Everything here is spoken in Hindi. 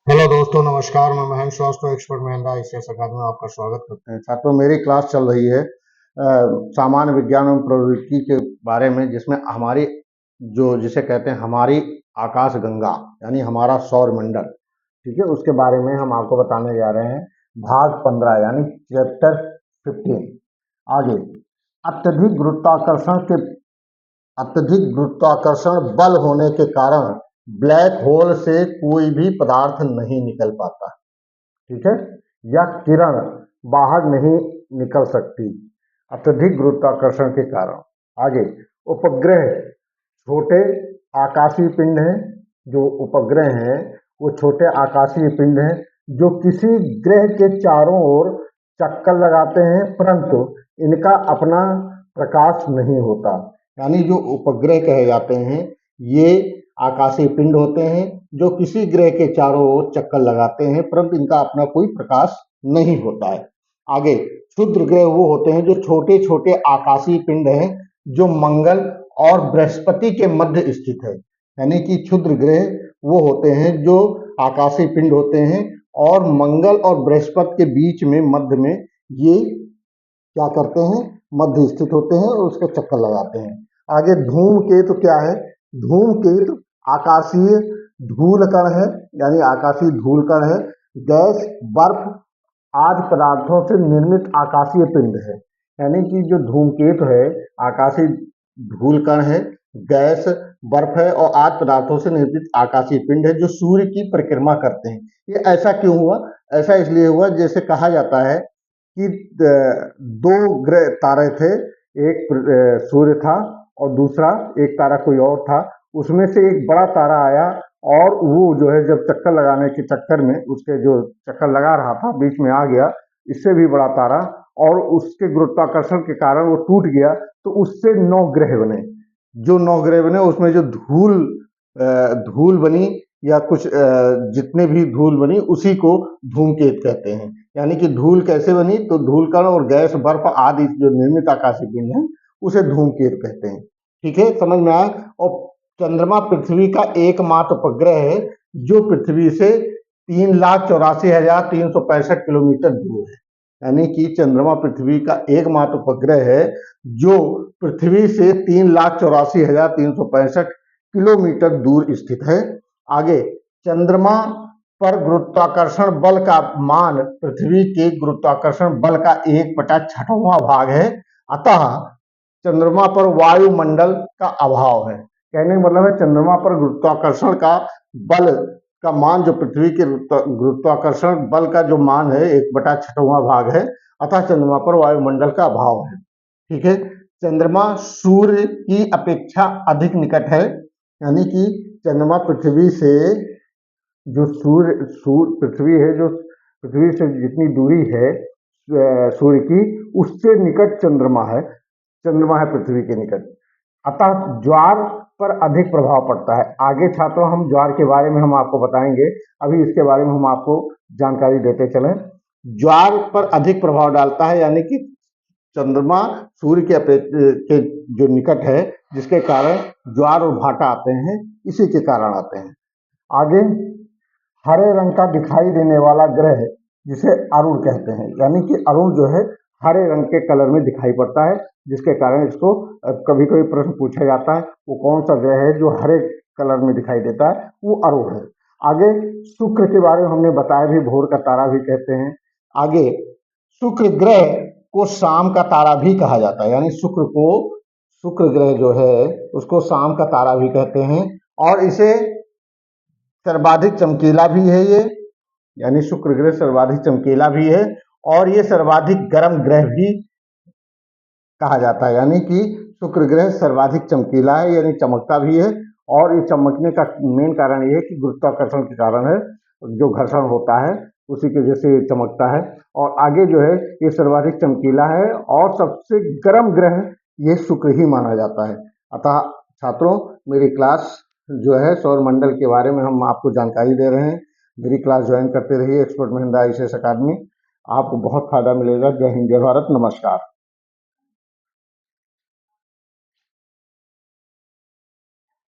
हेलो दोस्तों, नमस्कार। मैं महेंद्र श्रीवास्तव, एक्सपर्ट महिंद्रा आईसीएस अकादमी में आपका स्वागत करते हैं। छात्रों, मेरी क्लास चल रही है सामान्य विज्ञान एवं प्रौद्योगिकी के बारे में, जिसमें हमारी जिसे कहते हैं हमारी आकाश गंगा यानी हमारा सौर मंडल, ठीक है, उसके बारे में हम आपको बताने जा रहे हैं। भाग 15 यानी चैप्टर 15। आगे, अत्यधिक गुरुत्वाकर्षण के अत्यधिक गुरुत्वाकर्षण बल होने के कारण ब्लैक होल से कोई भी पदार्थ नहीं निकल पाता, ठीक है, या किरण बाहर नहीं निकल सकती अत्यधिक गुरुत्वाकर्षण के कारण। आगे, उपग्रह छोटे आकाशीय पिंड हैं। जो उपग्रह हैं वो छोटे आकाशीय पिंड हैं जो किसी ग्रह के चारों ओर चक्कर लगाते हैं, परंतु इनका अपना प्रकाश नहीं होता। यानी जो उपग्रह कहे जाते हैं ये आकाशीय पिंड होते हैं जो किसी ग्रह के चारों ओर चक्कर लगाते हैं, परंतु इनका अपना कोई प्रकाश नहीं होता है। आगे, क्षुद्र ग्रह वो होते हैं जो छोटे छोटे आकाशीय पिंड हैं जो मंगल और बृहस्पति के मध्य स्थित है। यानी कि क्षुद्र ग्रह वो होते हैं जो आकाशीय पिंड होते हैं और मंगल और बृहस्पति के बीच में मध्य में ये क्या करते हैं, मध्य स्थित होते हैं और उसके चक्कर लगाते हैं। आगे, धूमकेतु क्या है? धूमकेतु आकाशीय धूल कण है, यानी आकाशीय धूल कण है। गैस, बर्फ आदि पदार्थों से निर्मित आकाशीय पिंड है। यानी कि जो धूमकेतु है आकाशीय धूल कण है, गैस, बर्फ है और आदि पदार्थों से निर्मित आकाशीय पिंड है जो सूर्य की परिक्रमा करते हैं। ये ऐसा क्यों हुआ? ऐसा इसलिए हुआ, जैसे कहा जाता है कि दो ग्रह तारे थे, एक सूर्य था और दूसरा एक तारा कोई और था। उसमें से एक बड़ा तारा आया और वो जो है जब चक्कर लगाने के चक्कर में उसके जो चक्कर लगा रहा था बीच में आ गया इससे भी बड़ा तारा, और उसके गुरुत्वाकर्षण के कारण वो टूट गया, तो उससे 9 ग्रह बने। जो 9 ग्रह बने उसमें जो धूल बनी या कुछ जितने भी धूल बनी उसी को धूमकेतु कहते हैं। यानी कि धूल कैसे बनी? तो धूल कण और गैस, बर्फ आदि जो निर्मित आकाशीय पिंड है उसे धूमकेतु कहते हैं। ठीक है, समझ में आया? और चंद्रमा पृथ्वी का एकमात्र उपग्रह है जो पृथ्वी से 3,84,365 किलोमीटर दूर है। यानी कि चंद्रमा पृथ्वी का एकमात्र उपग्रह है जो पृथ्वी से 3,84,365 किलोमीटर दूर स्थित है। आगे, चंद्रमा पर गुरुत्वाकर्षण बल का मान पृथ्वी के गुरुत्वाकर्षण बल का 1/6वां भाग है। अतः चंद्रमा पर वायुमंडल का अभाव है। कहने का मतलब है चंद्रमा पर गुरुत्वाकर्षण का बल का मान जो पृथ्वी के गुरुत्वाकर्षण बल का जो मान है 1/6वां भाग है, अतः चंद्रमा पर वायुमंडल का अभाव है। ठीक है, चंद्रमा सूर्य की अपेक्षा अधिक निकट है। यानी कि चंद्रमा पृथ्वी से जो पृथ्वी है, जो पृथ्वी से जितनी दूरी है सूर्य की, उससे निकट चंद्रमा है पृथ्वी के निकट। अतः ज्वार पर अधिक प्रभाव पड़ता है। आगे छात्रों हम ज्वार के बारे में हम आपको बताएंगे, अभी इसके बारे में हम आपको जानकारी देते चलें। ज्वार पर अधिक प्रभाव डालता है, यानी कि चंद्रमा सूर्य के जो निकट है, जिसके कारण ज्वार और भाटा आते हैं, इसी के कारण आते हैं। आगे, हरे रंग का दिखाई देने वाला ग्रह जिसे अरुण कहते हैं। यानी कि अरुण जो है हरे रंग के कलर में दिखाई पड़ता है, जिसके कारण इसको कभी कभी प्रश्न पूछा जाता है वो कौन सा ग्रह है जो हरे कलर में दिखाई देता है, वो अरुण है। आगे, शुक्र के बारे में हमने बताया भी, भोर का तारा भी कहते हैं। आगे, शुक्र ग्रह को शाम का तारा भी कहा जाता है। यानी शुक्र ग्रह जो है उसको शाम का तारा भी कहते हैं और इसे सर्वाधिक चमकीला भी है ये। यानी शुक्र ग्रह सर्वाधिक चमकीला भी है और ये सर्वाधिक गर्म ग्रह भी कहा जाता है। यानी कि शुक्र ग्रह सर्वाधिक चमकीला है, यानी चमकता भी है, और ये चमकने का मेन कारण ये है कि गुरुत्वाकर्षण के कारण है, जो घर्षण होता है उसी की वजह से चमकता है। और आगे जो है ये सर्वाधिक चमकीला है और सबसे गर्म ग्रह ये शुक्र ही माना जाता है। अतः छात्रों, मेरी क्लास जो है सौर मंडल के बारे में हम आपको जानकारी दे रहे हैं। मेरी क्लास ज्वाइन करते रहिए एक्सपर्ट महिंद्रा आईसीएस अकादमी, आपको बहुत फायदा मिलेगा। जय हिंद, जय भारत, नमस्कार।